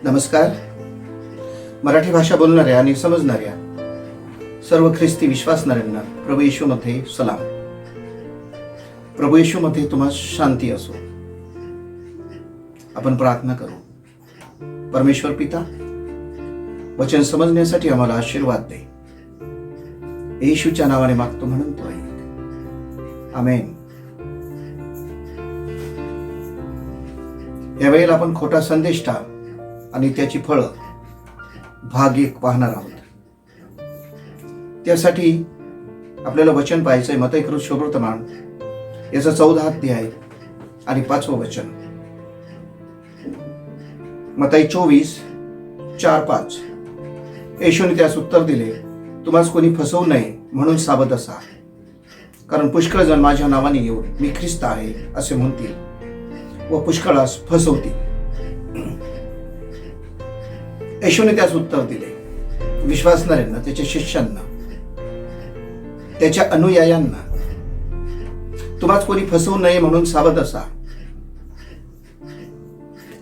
नमस्कार. मराठी भाषा बोलणाऱ्या आणि समजणाऱ्या सर्व ख्रिस्ती विश्वासणाऱ्यांना प्रभू येशूमध्ये सलाम. प्रभू येशूमध्ये तुम्हा शांती असो. आपण प्रार्थना करू. परमेश्वर पिता, वचन समजण्यासाठी आम्हाला आशीर्वाद दे. येशूच्या नावाने मागतो म्हणून तो ऐक. आमेन. यावेळेला आपण खोटा संदेष्टा आणि त्याची फळं भाग 1 पाहणार आहोत. त्यासाठी आपल्याला वचन पाहायचंय मत्तई शुभवर्तमान याचा 14 अध्याय आणि 5वं वचन. मत्तई 24:4-5. येशूने त्यास उत्तर दिले, तुम्हास कोणी फसवू नये म्हणून सावध असा, कारण पुष्कळ जण माझ्या नावाने येऊन मी ख्रिस्त आहे असे म्हणतील व पुष्कळास फसवतील. येशूने त्यास उत्तर दिले, विश्वासणाऱ्यांना, त्याच्या शिष्यांना, त्याच्या अनुयायांना, तुम्हास कोणी फसवू नये म्हणून सावध असा,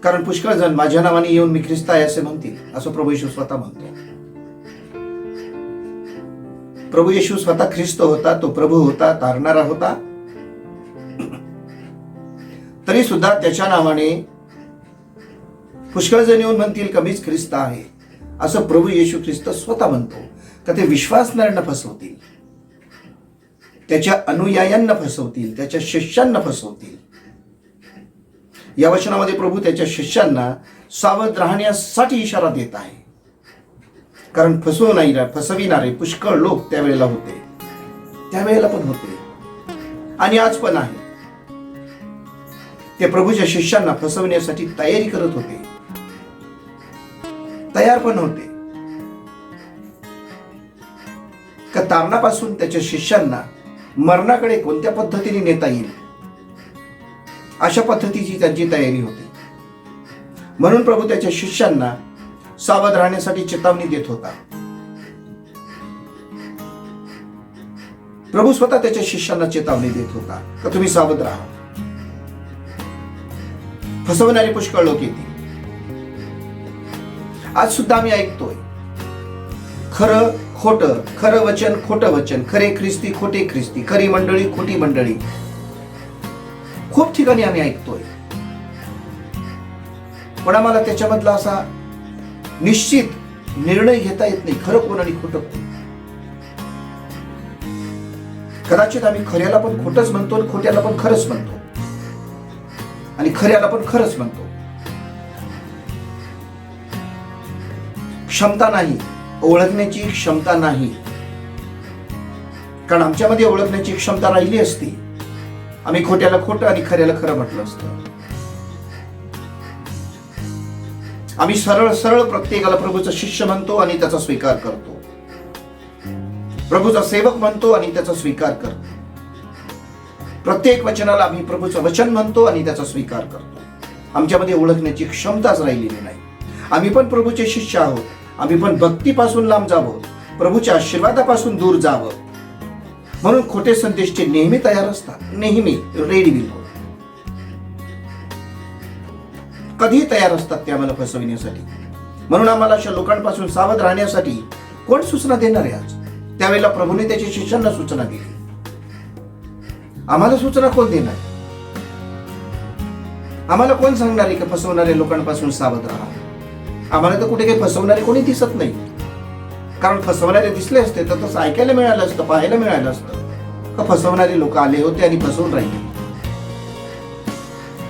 कारण पुष्कळ जण माझ्या नावाने येऊन मी ख्रिस्त आहे असे म्हणतील, असं प्रभू येशू स्वतः म्हणतो. प्रभू येशू स्वतः ख्रिस्त होता, तो प्रभू होता, तारणारा होता. तरी सुद्धा त्याच्या नावाने पुष्कळ जण येऊन म्हणतील का मीच ख्रिस्त आहे, असं प्रभू येशू ख्रिस्त स्वतः म्हणतो. का ते विश्वासणाऱ्यांना फसवतील, त्याच्या अनुयायांना फसवतील, त्याच्या शिष्यांना फसवतील. या वचनामध्ये प्रभू त्याच्या शिष्यांना सावध राहण्यासाठी इशारा देत आहे. कारण फसविणारे पुष्कळ लोक त्यावेळेला होते, त्यावेळेला पण होते आणि आज पण आहे. ते प्रभूच्या शिष्यांना फसवण्यासाठी तयारी करत होते, तयार पण होते. का तारणापासून त्याच्या शिष्यांना मरणाकडे कोणत्या पद्धतीने नेता येईल अशा पद्धतीची त्यांची तयारी होती. म्हणून प्रभू त्याच्या शिष्यांना सावध राहण्यासाठी चेतावणी देत होता. प्रभू स्वतः त्याच्या शिष्यांना चेतावणी देत होता का तुम्ही सावध राहा, फसवणारे पुष्कळ लोक येतील. आज सुद्धा आम्ही ऐकतोय खरं खोटं, खरं वचन खोटं वचन, खरे ख्रिस्ती खोटे ख्रिस्ती, खरी मंडळी खोटी मंडळी, खूप ठिकाणी आम्ही ऐकतोय. पण आम्हाला त्याच्यामधला असा निश्चित निर्णय घेता येत नाही खरं कोण आणि खोटं कोण. कदाचित आम्ही खऱ्याला पण खोटंच म्हणतो आणि खोट्याला पण खरंच म्हणतो आणि खऱ्याला पण खरंच म्हणतो. क्षमता नाही, ओळखण्याची क्षमता नाही. कारण आमच्यामध्ये ओळखण्याची क्षमता राहिली असती, आम्ही खोट्याला खोटं आणि खऱ्याला खरं म्हटलं असतं. आम्ही सरळ सरळ प्रत्येकाला प्रभूचा शिष्य म्हणतो आणि त्याचा स्वीकार करतो, प्रभूचा सेवक म्हणतो आणि त्याचा स्वीकार करतो. प्रत्येक वचनाला आम्ही प्रभूचं वचन म्हणतो आणि त्याचा स्वीकार करतो. आमच्यामध्ये ओळखण्याची क्षमताच राहिलेली नाही. आम्ही पण प्रभूचे शिष्य आहोत. आम्ही पण भक्तीपासून लांब जावं, प्रभूच्या आशीर्वादापासून दूर जावं, म्हणून खोटे संदेश नेहमी तयार असतात, नेहमी रेडी विल गो. कधी तयार असतात ते आम्हाला फसविण्यासाठी. म्हणून आम्हाला अशा लोकांपासून सावध राहण्यासाठी कोण सूचना देणार आहे आज? त्यावेळेला प्रभूने त्याच्या शिष्यांना सूचना दिली. आम्हाला सूचना कोण देणार? आम्हाला कोण सांगणार आहे की फसवणाऱ्या लोकांपासून सावध राहा? आम्हाला तर कुठे काही फसवणारे कोणी दिसत नाही. कारण फसवणारे दिसले असते तर तसं ऐकायला मिळालं असतं, पाहायला मिळालं असतं का फसवणारे लोक आले होते आणि फसवून राहिले.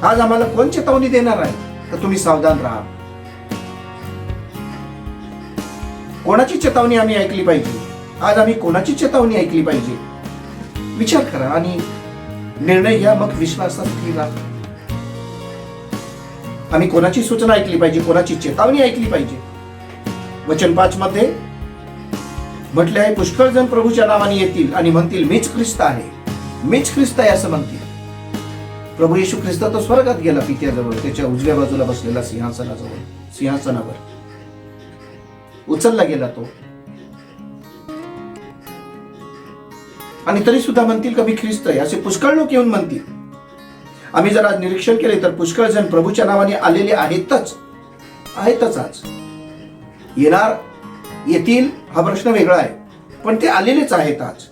आज आम्हाला कोण चेतावणी देणार आहे तर तुम्ही सावधान राहा? कोणाची चेतावणी आम्ही ऐकली पाहिजे? आज आम्ही कोणाची चेतावणी ऐकली पाहिजे? विचार करा आणि निर्णय घ्या, मग विश्वासात स्थिर राहा. आम्ही कोणाची सूचना ऐकली पाहिजे, कोणाची चेतावणी ऐकली पाहिजे? वचन 5 मध्ये म्हटले आहे, पुष्कळ जण प्रभूच्या नावाने येतील आणि म्हणतील मीच ख्रिस्त आहे, मीच ख्रिस्त आहे असं म्हणतील. प्रभू येशू ख्रिस्त तो स्वर्गात गेला पित्याजवळ, त्याच्या उजव्या बाजूला बसलेला सिंहासनावर उचलला गेला तो. आणि तरी सुद्धा म्हणतील का मी ख्रिस्त आहे, असे पुष्कळ लोक येऊन म्हणतील. आम्ही जर आज निरीक्षण केले तर पुष्कळ जण प्रभूच्या नावाने आलेले आहेतच, आहेतच आज. येतील हा प्रश्न वेगळा आहे, पण ते आलेलेच आहेत आज.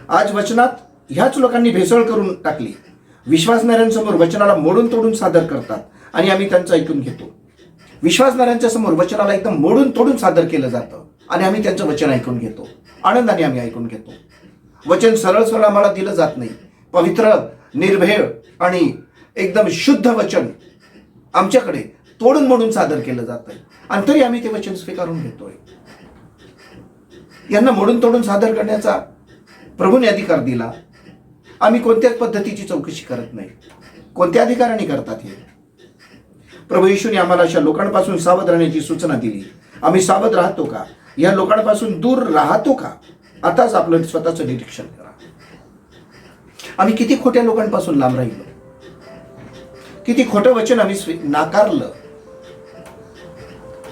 आज वचनात ह्याच लोकांनी भेसळ करून टाकली. विश्वासणाऱ्यांसमोर वचनाला मोडून तोडून सादर करतात आणि आम्ही त्यांचं ऐकून घेतो. विश्वासणाऱ्यांच्या समोर वचनाला एकदम मोडून तोडून सादर केलं जातं आणि आम्ही त्यांचं वचन ऐकून घेतो. आनंदाने आम्ही ऐकून घेतो. वचन सरळ सरळ आम्हाला दिलं जात नाही. पवित्र, निर्भय आणि एकदम शुद्ध वचन आमच्याकडे तोडून मोडून सादर केलं जातंय आणि तरी आम्ही ते वचन स्वीकारून घेतोय. यांना मोडून तोडून सादर करण्याचा प्रभूने अधिकार दिला. आम्ही कोणत्याच पद्धतीची चौकशी करत नाही. कोणत्या अधिकाराने करतात हे? प्रभू येशूने आम्हाला अशा लोकांपासून सावध राहण्याची सूचना दिली. आम्ही सावध राहतो का? या लोकांपासून दूर राहतो का? आताच आपलं स्वतःचं निरीक्षण करा. आम्ही किती खोट्या लोकांपासून लांब राहिलो, किती खोटं वचन आम्ही नाकारलं,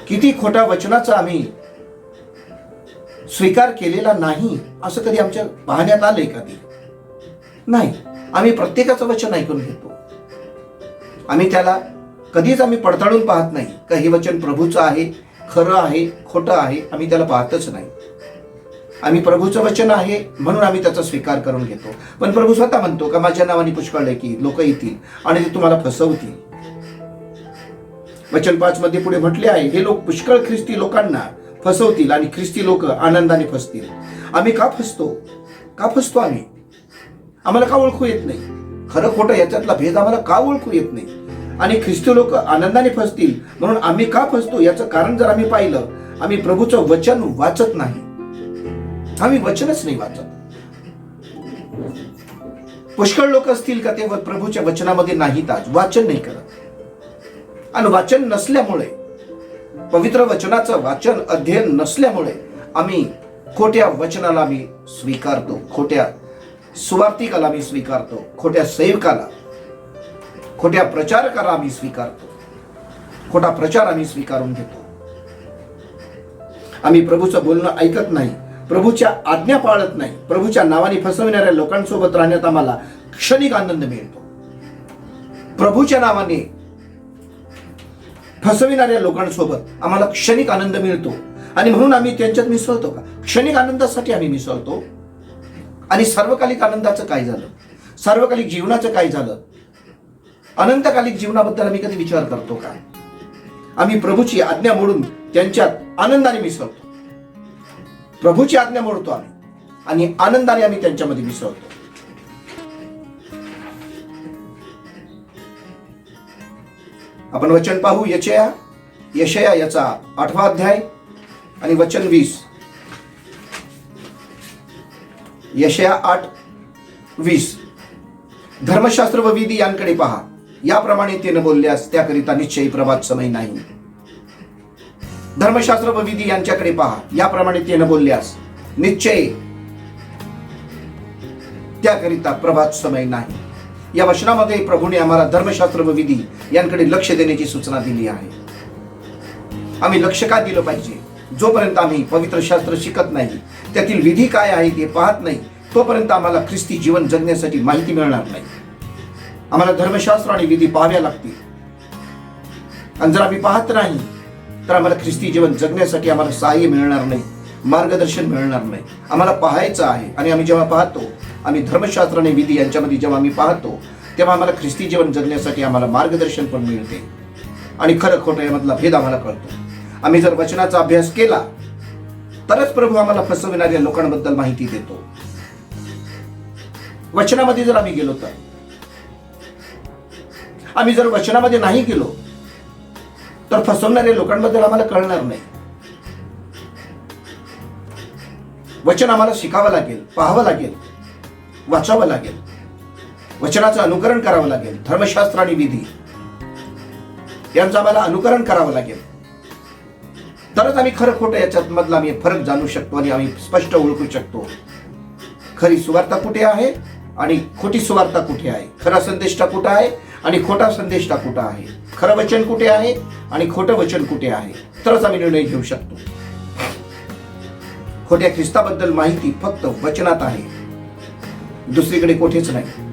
किती खोट्या वचनाचा आम्ही स्वीकार केलेला नाही, असं कधी आमच्या पाहण्यात आलंय? कधी नाही. आम्ही प्रत्येकाचं वचन ऐकून घेतो. आम्ही त्याला कधीच आम्ही पडताळून पाहत नाही का हे वचन प्रभूचं आहे, खरं आहे, खोटं आहे. आम्ही त्याला पाहतच नाही. आम्ही प्रभूचं वचन आहे म्हणून आम्ही त्याचा स्वीकार करून घेतो. पण प्रभू स्वतः म्हणतो का माझ्या नावाने पुष्कळ की लोक येतील आणि ते तुम्हाला फसवतील. वचन 5 मध्ये पुढे म्हटले आहे, हे लोक पुष्कळ ख्रिस्ती लोकांना फसवतील आणि ख्रिस्ती लोक आनंदाने फसतील. आम्ही का फसतो? का फसतो आम्ही? आम्हाला का ओळखू येत नाही? खरं खोटं याच्यातला भेद आम्हाला का ओळखू येत नाही? आणि ख्रिस्ती लोक आनंदाने फसतील म्हणून आम्ही का फसतो याचं कारण जर आम्ही पाहिलं, आम्ही प्रभूचं वचन वाचत नाही. आम्ही वचनच नाही वाचत. पुष्कळ लोक असतील का ते प्रभूच्या वचनामध्ये नाहीत, आज वाचन नाही करत. आणि वाचन नसल्यामुळे, पवित्र वचनाचं वाचन अध्ययन नसल्यामुळे आम्ही खोट्या वचनाला आम्ही स्वीकारतो, खोट्या सुवार्तिकाला आम्ही स्वीकारतो, खोट्या सेवकाला, खोट्या प्रचारकाला आम्ही स्वीकारतो, खोटा प्रचार आम्ही स्वीकारून घेतो. आम्ही प्रभूचं बोलणं ऐकत नाही, प्रभूच्या आज्ञा पाळत नाही. प्रभूच्या नावाने फसविणाऱ्या लोकांसोबत राहण्यात आम्हाला क्षणिक आनंद मिळतो. प्रभूच्या नावाने फसविणाऱ्या लोकांसोबत आम्हाला क्षणिक आनंद मिळतो आणि म्हणून आम्ही त्यांच्यात मिसळतो का? क्षणिक आनंदासाठी आम्ही मिसळतो. आणि सार्वकालिक आनंदाचं काय झालं? सार्वकालिक जीवनाचं काय झालं? अनंतकालिक जीवनाबद्दल आम्ही कधी विचार करतो का? आम्ही प्रभूची आज्ञा मोडून त्यांच्यात आनंदाने मिसळतो. प्रभूची आज्ञा मोडतो आम्ही आणि आनंदाने आम्ही त्यांच्यामध्ये मिसळतो. आपण वचन पाहू. यशया याचा 8वा अध्याय आणि वचन 20. यशया 8:20. धर्मशास्त्र व विधी यांकडे पहा, याप्रमाणे ते न बोलल्यास त्याकरिता निश्चयी प्रभात समय नाही. धर्मशास्त्र व विधी यांच्याकडे पहा, याप्रमाणे ते न बोलल्यास निश्चय त्याकरिता प्रभात समय नाही. या वचनामध्ये प्रभूने आम्हाला धर्मशास्त्र व विधी यांकडे लक्ष देण्याची सूचना दिली आहे. आम्ही लक्ष का दिलं पाहिजे? जोपर्यंत आम्ही पवित्र शास्त्र शिकत नाही, त्यातील विधी काय आहे ते पाहत नाही, तोपर्यंत आम्हाला ख्रिस्ती जीवन जगण्यासाठी माहिती मिळणार नाही. आम्हाला धर्मशास्त्र आणि विधी पाहाव्या लागतील. आणि जर आम्ही पाहत नाही तर आम्हाला ख्रिस्ती जीवन जगण्यासाठी आम्हाला सहाय्य मिळणार नाही, मार्गदर्शन मिळणार नाही. आम्हाला पाहायचं आहे आणि आम्ही जेव्हा पाहतो, आम्ही धर्मशास्त्र आणि विधी यांच्यामध्ये जेव्हा आम्ही पाहतो, तेव्हा आम्हाला ख्रिस्ती जीवन जगण्यासाठी आम्हाला मार्गदर्शन पण मिळते आणि खरं खोटं यामधला भेद आम्हाला कळतो. आम्ही जर वचनाचा अभ्यास केला तरच प्रभू आम्हाला फसविणाऱ्या लोकांबद्दल माहिती देतो. वचनामध्ये जर आम्ही गेलो तर, आम्ही जर वचनामध्ये नाही गेलो तर फसवणाऱ्या लोकांबद्दल आम्हाला कळणार नाही. वचन आम्हाला शिकावं लागेल, पाहावं लागेल, वाचावं लागेल, वचनाचं अनुकरण करावं लागेल. धर्मशास्त्र आणि विधी यांचं आम्हाला अनुकरण करावं लागेल. तरच आम्ही खरं खोटं याच्यात मधला आम्ही फरक जाणू शकतो आणि आम्ही स्पष्ट ओळखू शकतो. खरी सुवार्ता कुठे आहे आणि खोटी सुवार्ता कुठे आहे, खरा संदेष्टा कुठे आहे आणि खोटा संदेष्टा कुठे आहे, खरं वचन कुठे आहे आणि खोटं वचन कुठे आहे, तरच आम्ही निर्णय घेऊ शकतो. खोट्या ख्रिस्ताबद्दल माहिती फक्त वचनात आहे, दुसरीकडे कुठेच नाही.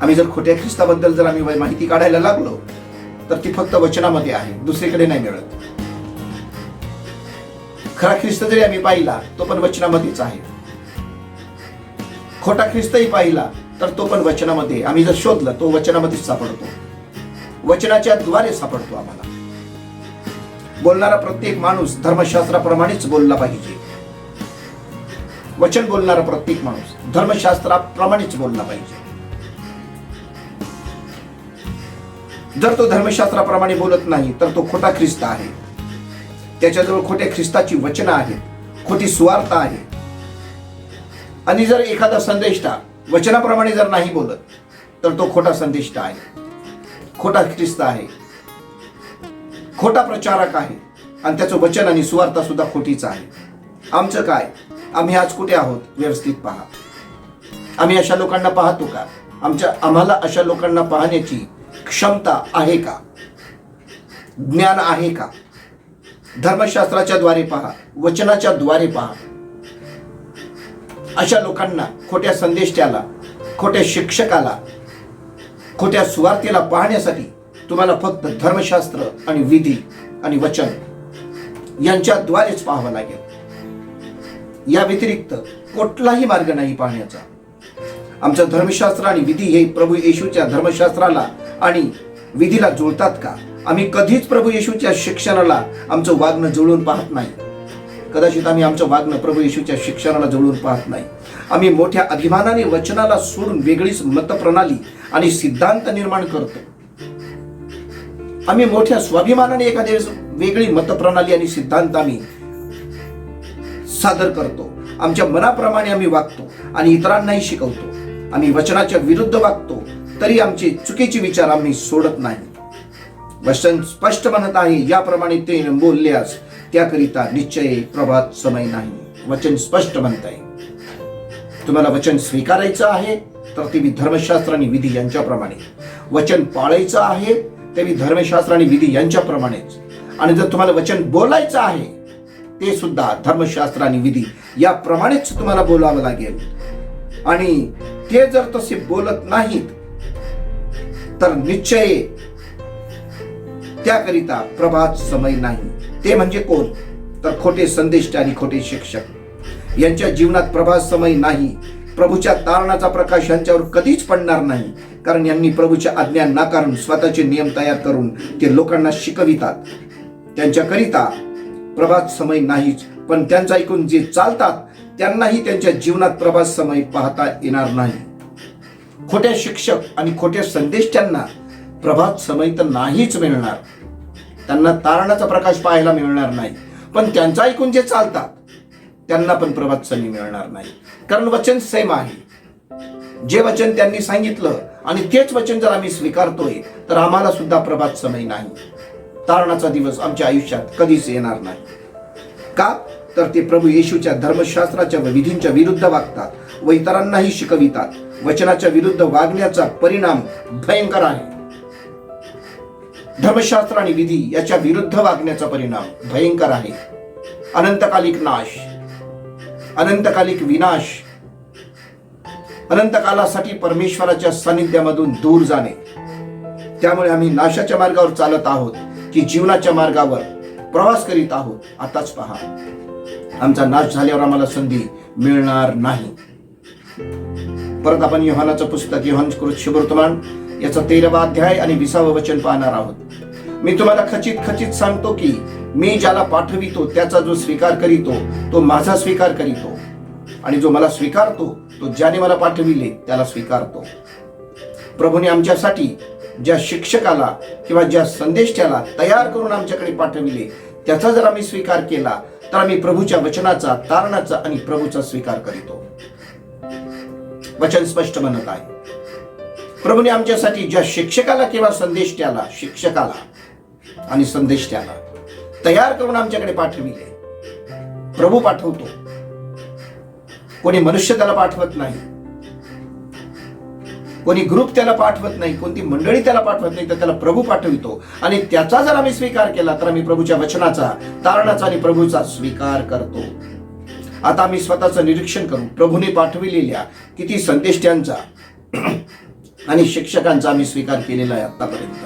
आम्ही जर खोट्या ख्रिस्ताबद्दल जर आम्ही माहिती काढायला लागलो तर ती फक्त वचनामध्ये आहे, दुसरीकडे नाही मिळत. खरा ख्रिस्त जरी आम्ही पाहिला तो पण वचनामध्येच आहे. खोटा ख्रिस्तही पाहिला तर तो पण वचनामध्ये, आम्ही जर शोधलं तो वचनामध्येच सापडतो, वचनाच्या द्वारे सापडतो. आम्हाला बोलणारा प्रत्येक माणूस धर्मशास्त्राप्रमाणेच बोलला पाहिजे. वचन बोलणारा प्रत्येक माणूस धर्मशास्त्राप्रमाणेच बोलला पाहिजे. जर तो धर्मशास्त्राप्रमाणे बोलत नाही तर तो खोटा ख्रिस्त आहे. त्याच्याजवळ खोट्या ख्रिस्ताची वचनं आहेत, खोटी सुवार्ता आहे. आणि जर एखादा संदेष्टा वचनाप्रमाणे जर नाही बोलत तर तो खोटा संदेष्टा आहे, खोटा ख्रिस्त आहे, खोटा प्रचारक आहे. आणि त्याचं वचन आणि सुवार्ता सुद्धा खोटीच आहे. आमचं काय? आम्ही आज कुठे आहोत? व्यवस्थित पहा. आम्ही अशा लोकांना पाहतो का? आम्हाला अशा लोकांना पाहण्याची क्षमता आहे का? ज्ञान आहे का? धर्मशास्त्राच्या द्वारे पहा, वचनाच्या द्वारे पहा. अशा लोकांना, खोट्या संदेष्टाला, खोट्या शिक्षकाला, खोट्या सुवार्तेला पाहण्यासाठी तुम्हाला फक्त धर्मशास्त्र आणि विधी आणि वचन यांच्याद्वारेच पाहावं लागेल. या व्यतिरिक्त कुठलाही मार्ग नाही पाहण्याचा. आमचं धर्मशास्त्र आणि विधी हे प्रभू येशूच्या धर्मशास्त्राला आणि विधीला जुळतात का? आम्ही कधीच प्रभू येशूच्या शिक्षणाला आमचं वागणं जुळून पाहत नाही. कदाचित आम्ही आमचं वागणं प्रभू येशूच्या शिक्षणाला जुळून पाहत नाही. आम्ही मोठ्या अभिमानाने वचनाला सोडून वेगळीच मतप्रणाली आणि सिद्धांत निर्माण करतो. आम्ही मोठ्या स्वाभिमानाने एखाद्या वेगळी मतप्रणाली आणि सिद्धांत आम्ही सादर करतो. आमच्या मनाप्रमाणे आम्ही वागतो आणि इतरांनाही शिकवतो. आम्ही वचनाच्या विरुद्ध वागतो तरी आमचे चुकीचे विचार आम्ही सोडत नाही. वचन स्पष्ट म्हणत आहे, याप्रमाणे ते बोलल्यास त्याकरिता निश्चय प्रभात समय नाही. वचन स्पष्ट म्हणत आहे. तुम्हाला वचन स्वीकारायचं आहे तर ते धर्मशास्त्र आणि विधी यांच्याप्रमाणे, वचन पाळायचं आहे ते धर्मशास्त्र आणि विधी यांच्याप्रमाणेच. आणि जर तुम्हाला वचन बोलायचं आहे ते सुद्धा धर्मशास्त्र आणि विधी याप्रमाणेच तुम्हाला बोलावं लागेल. आणि ते जर तसे बोलत नाहीत तर निश्चय त्याकरिता प्रभात समय नाही. ते म्हणजे कोण? तर खोटे संदेष्टे आणि खोटे शिक्षक यांच्या जीवनात प्रभात समय नाही. प्रभूच्या तारणाचा प्रकाश यांच्यावर कधीच पडणार नाही, कारण यांनी प्रभूच्या आज्ञा नाकारून स्वतःचे नियम तयार करून ते लोकांना शिकवितात. त्यांच्याकरिता प्रभात समय नाहीच, पण त्यांचा ऐकून जे चालतात त्यांनाही त्यांच्या जीवनात प्रभात समय पाहता येणार नाही. खोट्या शिक्षक आणि खोट्या संदेष्टांना प्रभात समय तर नाहीच मिळणार. त्यांना तारणाचा प्रकाश पाहायला मिळणार नाही, पण त्यांचा ऐकून जे चालतात त्यांना पण प्रभात समय मिळणार नाही. कारण वचन सेम आहे. जे वचन त्यांनी सांगितलं आणि तेच वचन जर आम्ही स्वीकारतोय तर आम्हाला सुद्धा प्रभात समय नाही. तारणाचा दिवस आमच्या आयुष्यात कधीच येणार नाही. का? तर ते प्रभू येशूच्या धर्मशास्त्राच्या व विधींच्या विरुद्ध वागतात व इतरांनाही शिकवितात. वचनाच्या विरुद्ध वागण्याचा परिणाम भयंकर आहे. धर्मशास्त्र आणि विधी याच्या विरुद्ध वागण्याचा परिणाम भयंकर आहे. अनंतकालिक नाश, अनंतकालिक विनाश, अनंतकालासाठी परमेश्वराच्या सानिध्यामधून दूर जाणे. त्यामुळे आम्ही नाशाच्या मार्गावर चालत आहोत की जीवनाच्या मार्गावर प्रवास करीत आहोत. आताच पहा, आमचा नाश झाल्यावर आम्हाला संधी मिळणार नाही. परत आपण योहानाचं पुस्तक, योहानकृत शुभवर्तमान याचा 13वा अध्याय आणि 20वे वचन पाहणार आहोत. मी तुम्हाला खचित खचित सांगतो की मी ज्याला पाठवितो त्याचा जो स्वीकार करीतो तो माझा स्वीकार करीतो, आणि जो मला स्वीकारतो तो ज्याने मला पाठविले त्याला स्वीकारतो. प्रभूने आमच्यासाठी ज्या शिक्षकाला किंवा ज्या संदेशाला तयार करून आमच्याकडे पाठविले त्याचा जर आम्ही स्वीकार केला तर आम्ही प्रभूच्या वचनाचा, तारणाचा आणि प्रभूचा स्वीकार करीतो. वचन स्पष्ट म्हणत आहे. प्रभूने आमच्यासाठी ज्या शिक्षकाला किंवा संदेशाला, शिक्षकाला आणि संदेशाला तयार करून आमच्याकडे पाठविले, प्रभू पाठवतो. कोणी मनुष्य त्याला पाठवत नाही, कोणी ग्रुप त्याला पाठवत नाही, कोणती मंडळी त्याला पाठवत नाही, तर त्याला प्रभू पाठवितो. आणि त्याचा जर आम्ही स्वीकार केला तर आम्ही प्रभूच्या वचनाचा, तारणाचा आणि प्रभूचा स्वीकार करतो. आता आम्ही स्वतःचं निरीक्षण करू. प्रभूने पाठविलेल्या किती संदेशांचा आणि शिक्षकांचा आम्ही स्वीकार केलेला आहे आतापर्यंत.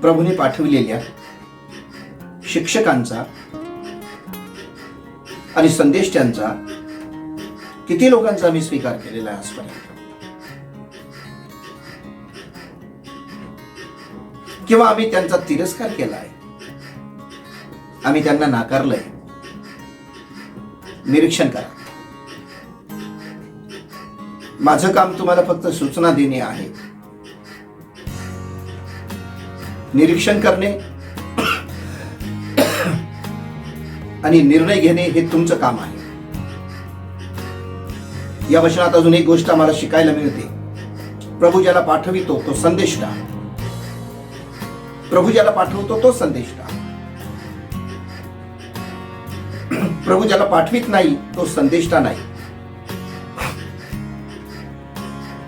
प्रभूने पाठविलेल्या शिक्षकांचा आणि संदेशांचा किती लोकांचा आम्ही स्वीकार केलेला आहे आजपर्यंत? किंवा आम्ही त्यांचा तिरस्कार केला आहे, आम्ही त्यांना नाकारलंय? निरीक्षण करा. माझं काम तुम्हाला फक्त सूचना देणे आहे. निरीक्षण करणे आणि निर्णय घेणे हे तुमचं काम आहे. या वचनात अजून एक गोष्ट आम्हाला शिकायला मिळते. प्रभू ज्याला पाठवितो तो संदेष्टा. प्रभू ज्याला पाठवतो तो संदेष्टा. प्रभू ज्याला पाठवित नाही तो संदेष्टा नाही.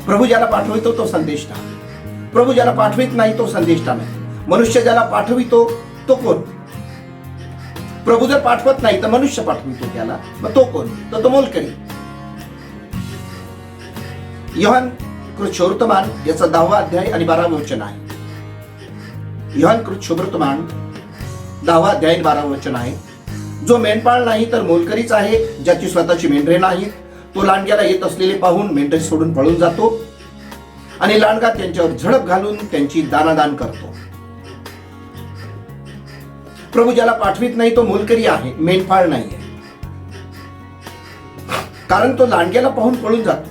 प्रभू ज्याला पाठवितो तो संदेष्टा. प्रभू ज्याला पाठवित नाही तो संदेष्टा नाही. मनुष्य ज्याला पाठवितो तो कोण? प्रभू जर पाठवत नाही तर मनुष्य पाठवितो त्याला, मग तो कोण? तो मोलकरी. योहान कृच्छोवर्तमान याचा 10वा अध्याय आणि 12वे वचन आहे. योहान कृच्छोवर्तमान 10वा अध्याय आणि 12वे वचन आहे. जो मेंढपाळ नाही तर मोलकरीच आहे, ज्याची स्वतःची मेंढरे नाहीत, तो लांडग्याला येत असलेले पाहून मेंढरे सोडून पळून जातो आणि लांडगा त्यांच्यावर झडप घालून त्यांची दानादान करतो. प्रभू ज्याला पाठवित नाही तो मोलकरी आहे, मेंढपाळ नाहीये. कारण तो लांडग्याला पाहून पळून जातो.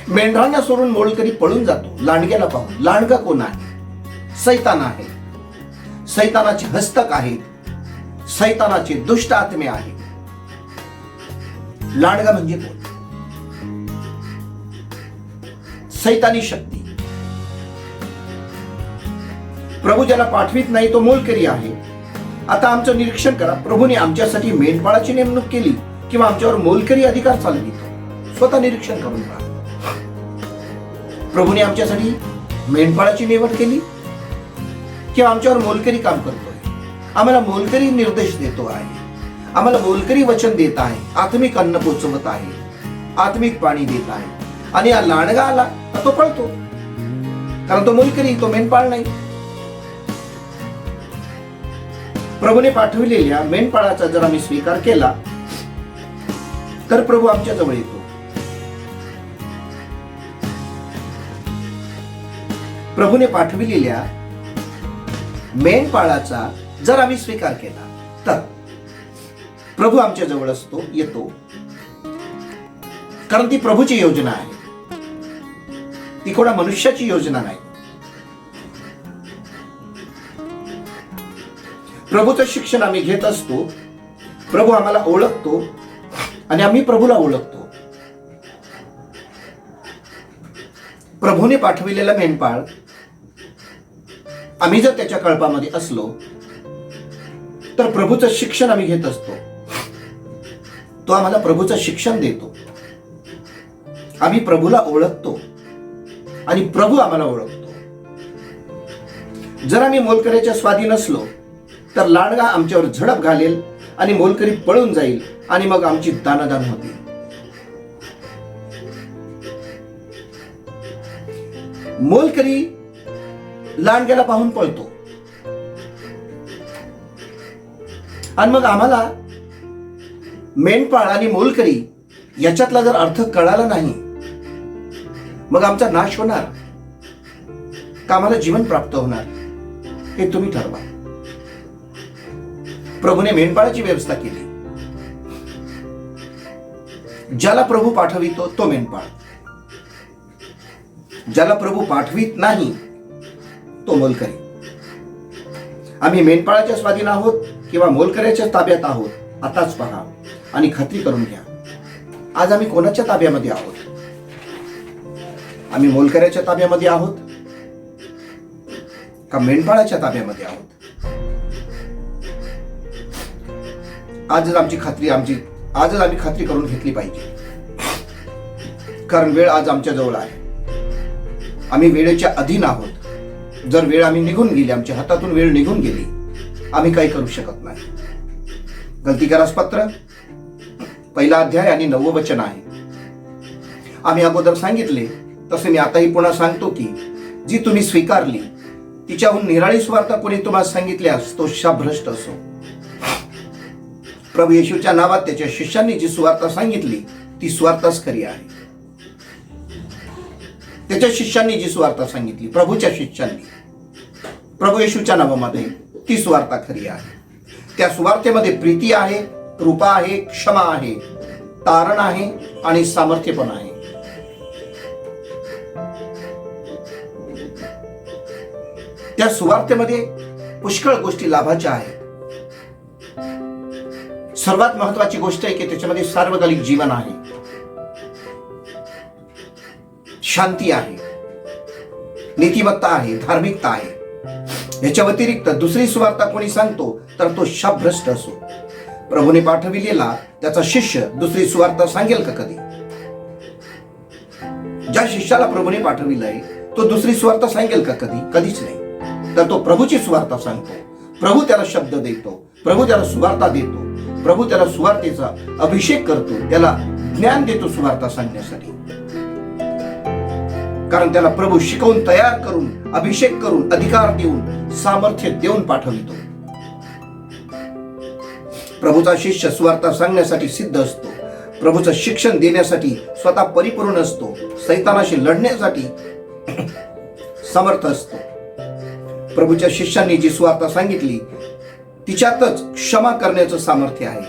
मेंढरांना सोडून मोलकरी पळून जातो लांडग्याला पाहून. लांडगा कोण आहे? सैतान आहे. सैतानाचे हस्तक आहेत. सैतानाचे दुष्ट आत्मे आहेत. लांडगा म्हणजे कोण? सैतानी शक्ती. प्रभू ज्याला पाठवित नाही तो मोलकरी आहे. आता आमचं निरीक्षण करा. प्रभूने आमच्यासाठी मेंढपाळाची नेमणूक केली किंवा आमच्यावर मोलकरी अधिकार चालवितो? स्वतः निरीक्षण करून पहा. प्रभूने आमच्यासाठी मेंढपाळाची निवड केली किंवा आमच्यावर मोलकरी काम करतोय? आम्हाला मोलकरी निर्देश देतो आहे. आम्हाला मोलकरी वचन देत आहे. आत्मिक अन्न पोचवत आहे. आत्मिक पाणी देत आहे. आणि हा लांडगा आला तो पळतो, कारण तो मोलकरी, तो मेंढपाळ नाही. प्रभूने पाठविलेल्या मेंढपाळाचा जर आम्ही स्वीकार केला तर प्रभू आमच्या जवळ येतो. प्रभूने पाठविलेल्या मेंढपाळाचा जर आम्ही स्वीकार केला तर प्रभू आमच्या जवळ असतो, येतो. कारण ती प्रभूची योजना आहे, ती कोणा मनुष्याची योजना नाही. प्रभूचं शिक्षण आम्ही घेत असतो. प्रभू आम्हाला ओळखतो आणि आम्ही प्रभूला ओळखतो. प्रभूने पाठविलेला मेंढपाळ आम्ही जर त्याच्या कळपामध्ये असलो तर प्रभूचं शिक्षण आम्ही घेत असतो. तो आम्हाला प्रभूचं शिक्षण देतो. आम्ही प्रभूला ओळखतो आणि प्रभू आम्हाला ओळखतो. जर आम्ही मोलकरीच्या स्वाधीन असलो तर लांडगा आमच्यावर झडप घालेल आणि मोलकरी पळून जाईल आणि मग आमची दानादान होतील. मोलकरी लांडग्याला पाहून पळतो आणि मग आम्हाला मेंढपाळ आणि मोलकरी याच्यातला जर अर्थ कळाला नाही मग आमचा नाश होणार का आम्हाला जीवन प्राप्त होणार हे तुम्ही ठरवा. प्रभूने मेंढपाळाची व्यवस्था केली. ज्याला प्रभू पाठवितो तो मेंढपाळ. ज्याला प्रभू पाठवित नाही तो मोलकरी. आम्ही मेंढपाळाच्या स्वाधीन आहोत किंवा मोलकऱ्याच्या ताब्यात आहोत आताच पहा आणि खात्री करून घ्या. आज आम्ही कोणाच्या ताब्यामध्ये आहोत? आम्ही मोलकऱ्याच्या ताब्यामध्ये आहोत का मेंढपाळाच्या ताब्यामध्ये आहोत? आजच आमची खात्री करून घेतली पाहिजे. कारण वेळ आज आमच्या जवळ आहे. आम्ही वेळेच्या अधीन आहोत. जर वेळ आम्ही निघून गेली, आमच्या हातातून वेळ निघून गेली, आम्ही काही करू शकत नाही. गलतीकारास पत्र 1 अध्याय आणि 9 वचन आहे. आम्ही अगोदर सांगितले तसे मी आताही पुन्हा सांगतो की जी तुम्ही स्वीकारली तिच्याहून निराळी सुवार्ता कोणी तुम्हाला सांगितल्यास तो शापभ्रष्ट असो. प्रभू येशूच्या नावात त्याच्या शिष्यांनी जी सुवार्ता सांगितली ती सुवार्ताच खरी आहे. त्याच्या शिष्यांनी जी सुवार्ता सांगितली, प्रभूच्या शिष्यांनी प्रभू येशूच्या नावामध्ये, ती सुवार्ता खरी आहे. त्या सुवार्तेमध्ये प्रीती आहे, कृपा आहे, क्षमा आहे, तारण आहे आणि सामर्थ्य पण आहे. त्या सुवार्तेमध्ये पुष्कळ गोष्टी लाभाच्या आहेत. सर्वात महत्वाची गोष्ट आहे की त्याच्यामध्ये सार्वकालिक जीवन आहे, शांती आहे, नीतिमत्ता आहे, धार्मिकता आहे. याच्या व्यतिरिक्त दुसरी सुवार्ता कोणी सांगतो तर तो शापभ्रष्ट असो. प्रभूने पाठविलेला त्याचा शिष्य दुसरी सुवार्ता सांगेल का कधी? ज्या शिष्याला प्रभूने पाठविलंय तो दुसरी सुवार्ता सांगेल का कधी? कधीच नाही. तर तो प्रभूची सुवार्ता सांगतो. प्रभू त्याला शब्द देतो, प्रभू त्याला सुवार्ता देतो, प्रभू त्याला सुवार्तेचा अभिषेक करतो, त्याला ज्ञान देतो सुवार्ता सांगण्यासाठी. कारण त्याला प्रभू शिकवून, तयार करून, अभिषेक करून, अधिकार देऊन, सामर्थ्य देऊन पाठवितो. प्रभूचा शिष्य सुवार्ता सांगण्यासाठी सिद्ध असतो, प्रभूचं शिक्षण देण्यासाठी स्वतः परिपूर्ण असतो, सैतानाशी लढण्यासाठी समर्थ असतो. प्रभूच्या शिष्यांनी जी सुवार्ता सांगितली तिच्यातच क्षमा करण्याचं सामर्थ्य आहे,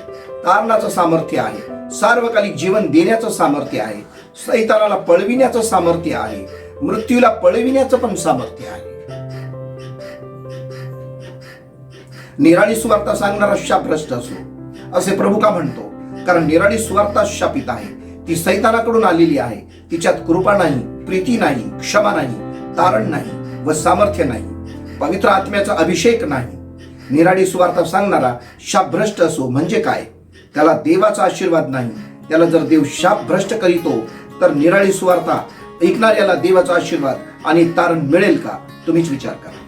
तारणाचं सामर्थ्य आहे, सार्वकालिक जीवन देण्याचं सामर्थ्य आहे, सैतानाला पळविण्याचं सामर्थ्य आहे, मृत्यूला पळविण्याचं पण सामर्थ्य आहे. निराळी सुवार्ता सांगणारा शापभ्रष्ट असो असे प्रभू का म्हणतो? कारण निराळी सुवार्ता शापित आहे, ती सैतानाकडून आलेली आहे. तिच्यात कृपा नाही, प्रीती नाही, क्षमा नाही, तारण नाही व सामर्थ्य नाही, पवित्र आत्म्याचा अभिषेक नाही. निराळी सुवार्ता सांगणारा शापभ्रष्ट असो म्हणजे काय? त्याला देवाचा आशीर्वाद नाही. त्याला जर देव शापभ्रष्ट करीतो तर निराळी सुवार्ता ऐकणाऱ्याला देवाचा आशीर्वाद आणि तारण मिळेल का? तुम्हीच विचार करा.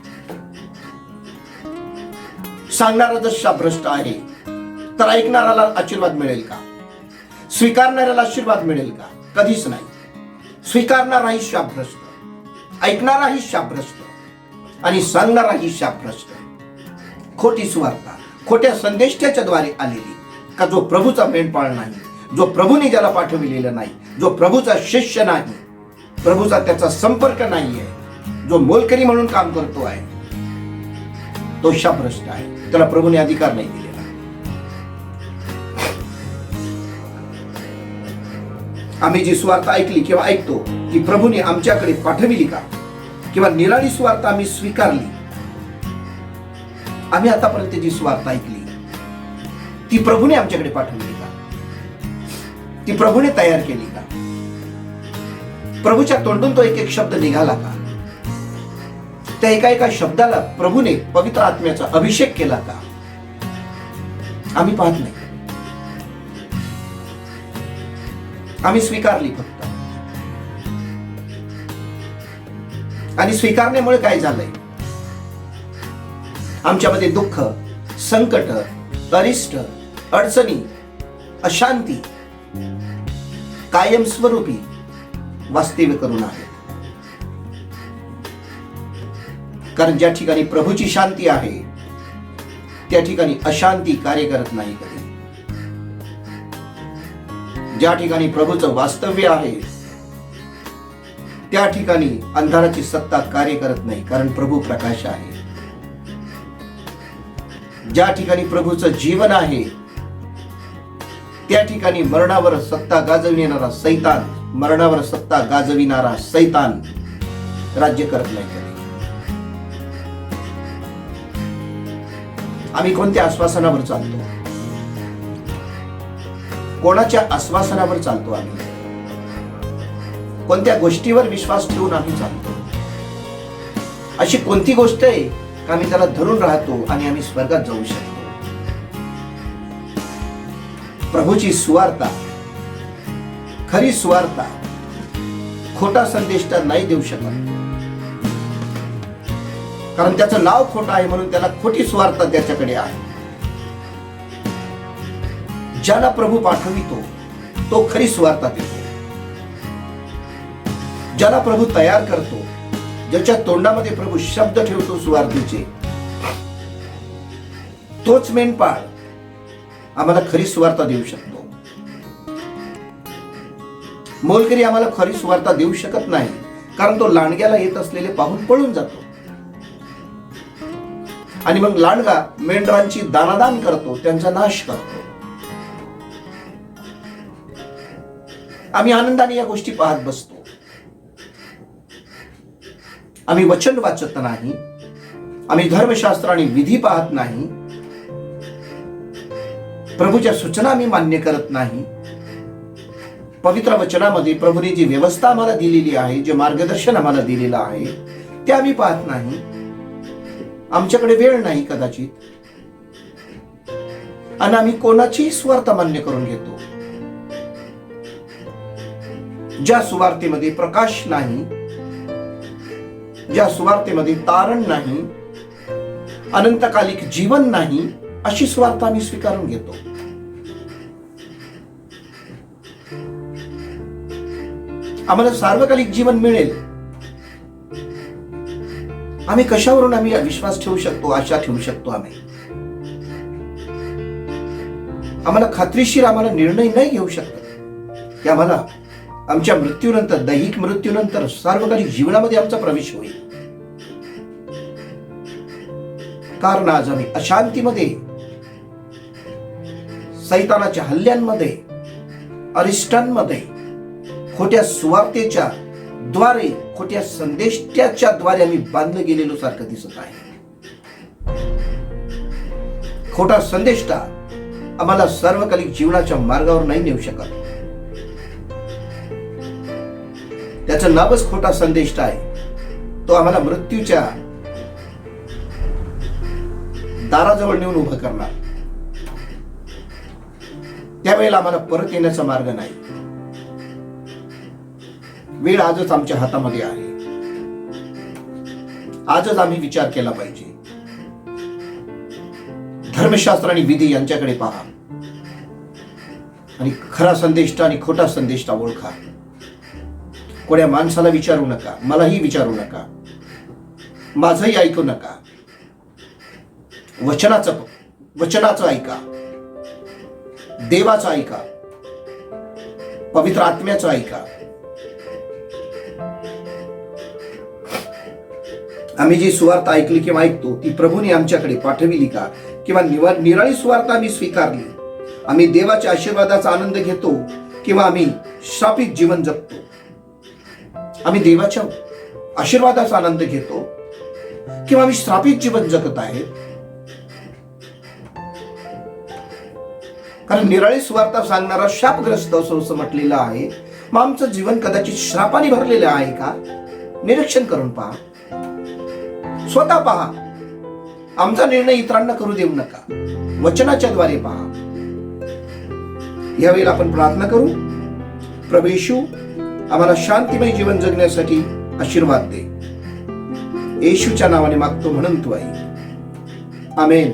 सांगणारा जर शापभ्रष्ट आहे तर ऐकणाऱ्याला आशीर्वाद मिळेल का? स्वीकारणाऱ्याला आशीर्वाद मिळेल का? कधीच नाही. स्वीकारणाराही शापभ्रष्ट, ऐकणाराही शापभ्रष्ट आणि सांगणाराही शापभ्रष्ट. खोटी सुवार्ता, खोट्या संदेशाच्या द्वारे आलेली, का जो प्रभूचा मेंढपाळ नाही, जो प्रभूने ज्याला पाठविलेलं नाही, जो प्रभूचा शिष्य नाही, प्रभूचा त्याचा संपर्क नाही आहे, जो मोलकरी म्हणून काम करतो आहे, तो शापभ्रष्ट आहे. त्याला प्रभूने अधिकार नाही दिलेला. आम्ही जी सुवार्ता ऐकली किंवा ऐकतो ती प्रभूने आमच्याकडे पाठविली का? किंवा निराळी सुवार्ता आम्ही स्वीकारली? आम्ही आतापर्यंत जी सुवार्ता ऐकली ती प्रभूने आमच्याकडे पाठवली का? ती प्रभूने तयार केली का? प्रभूच्या तोंडून तो एक एक शब्द निघाला का? त्या एका एका शब्दाला प्रभूने पवित्र आत्म्याचा अभिषेक केला का? आम्ही पाहत नाही. आम्ही स्वीकारली फक्त. आणि स्वीकारण्यामुळे काय झालंय? आमच्यामध्ये दुःख, संकट, अरिष्ट, अडचणी, अशांती कायमस्वरूपी वास्तव्य करून आहेत. कारण ज्या ठिकाणी प्रभूची शांती आहे त्या ठिकाणी अशांती कार्य करत नाही कधी. ज्या ठिकाणी प्रभूचं वास्तव्य आहे त्या ठिकाणी अंधाराची सत्ता कार्य करत नाही, कारण प्रभू प्रकाश आहे. ज्या ठिकाणी प्रभूचं जीवन आहे त्या ठिकाणी मरणावर सत्ता गाजविणारा सैतान, मरणावर सत्ता गाजविणारा सैतान राज्य करत नाही कधी. आम्ही कोणत्या आश्वासनावर चालतो? कोणाच्या आश्वासनावर चालतो? आम्ही कोणत्या गोष्टीवर विश्वास ठेवून आम्ही चालतो? अशी कोणती गोष्ट आहे का आम्ही त्याला धरून राहतो आणि आम्ही स्वर्गात जाऊ शकतो? प्रभूची सुवार्ता, खरी सुवार्ता खोटा संदेश तर नाही देऊ शकत, कारण त्याचं नाव खोटं आहे म्हणून त्याला खोटी सुवार्ता त्याच्याकडे आहे. ज्याला प्रभू पाठवितो तो खरी सुवार्ता देतो. ज्याला प्रभू तयार करतो, ज्याच्या तोंडामध्ये प्रभू शब्द ठेवतो सुवार्तेचे, तोच मेंढपाळ आम्हाला खरी सुवार्ता देऊ शकतो. मोलकरी आम्हाला खरी सुवार्ता देऊ शकत नाही, कारण तो लांडग्याला येत असलेले पाहून पळून जातो. आणि मग लांडगा मेंढरांची दानादान करतो, त्यांचा नाश करतो. आम्ही आनंदाने या गोष्टी पाहत बसतो. आम्ही वचन वाचत नाही, आम्ही धर्मशास्त्र आणि विधी पाहत नाही, प्रभूच्या सूचना आम्ही मान्य करत नाही. पवित्र वचनामध्ये प्रभूने जी व्यवस्था आम्हाला दिलेली आहे, जे मार्गदर्शन आम्हाला दिलेलं आहे, ते आम्ही पाहत नाही. आमच्याकडे वेळ नाही कदाचित, आणि आम्ही कोणाचीही सुवार्ता मान्य करून घेतो. ज्या सुवार्तेमध्ये प्रकाश नाही, ज्या सुवार्तेमध्ये तारण नाही, अनंतकालिक जीवन नाही, अशी सुवार्ता आम्ही स्वीकारून घेतो. आम्हाला सार्वकालिक जीवन मिळेल, आम्ही कशावरून आम्ही विश्वास ठेवू शकतो, आशा ठेवू शकतो? आम्हाला खात्रीशीर आम्हाला निर्णय नाही घेऊ शकत की आम्हाला आमच्या मृत्यूनंतर, दैहिक मृत्यूनंतर सार्वकालिक जीवनामध्ये आमचा प्रवेश होईल. कारण आज आम्ही अशांतीमध्ये, सैतानाच्या हल्ल्यांमध्ये, अरिष्टांमध्ये, खोट्या सुवार्तेच्या द्वारे, खोट्या संदेशाच्या द्वारे आम्ही बांधलं गेलेलो सारखं दिसत आहे. खोटा संदेष्टा आम्हाला सार्वकालिक जीवनाच्या मार्गावर नाही नेऊ शकत. त्याचं नावच खोटा संदेश आहे. तो आम्हाला मृत्यूच्या दाराजवळ नेऊन उभं करणार. त्यावेळेला आम्हाला परत येण्याचा मार्ग नाही. वेळ आजच आमच्या हातामध्ये आहे. आजच आम्ही विचार केला पाहिजे. धर्मशास्त्र आणि विधी यांच्याकडे पहा आणि खरा संदेश आणि खोटा संदेश ओळखा. कोण्या माणसाला विचारू नका, मलाही विचारू नका, माझंही ऐकू नका. वचनाचं ऐका, देवाचं ऐका, पवित्र आत्म्याचं ऐका. आम्ही जी सुवार्ता ऐकली किंवा ऐकतो ती प्रभूने आमच्याकडे पाठविली का, किंवा निराळी सुवार्ता आम्ही स्वीकारली, आम्ही देवाच्या आशीर्वादाचा आनंद घेतो किंवा आम्ही शापित जीवन जगतो? आम्ही देवाच्या आशीर्वादाचा आनंद घेतो किंवा आम्ही श्रापित जीवन जगत आहे? कारण निराळी सुवार्ता सांगणारा शापग्रस्त असं म्हटलेलं आहे. मग आमचं जीवन कदाचित श्रापाने भरलेलं आहे का? निरीक्षण करून पहा, स्वतः पहा. आमचा निर्णय इतरांना करू देऊ नका, वचनाच्या द्वारे पहा. यावेळेला आपण प्रार्थना करू. प्रभू येशू, आम्हाला शांतिमय जीवन जगण्यासाठी आशीर्वाद दे. येशूच्या नावाने मागतो म्हणून तू ऐक. आमेन.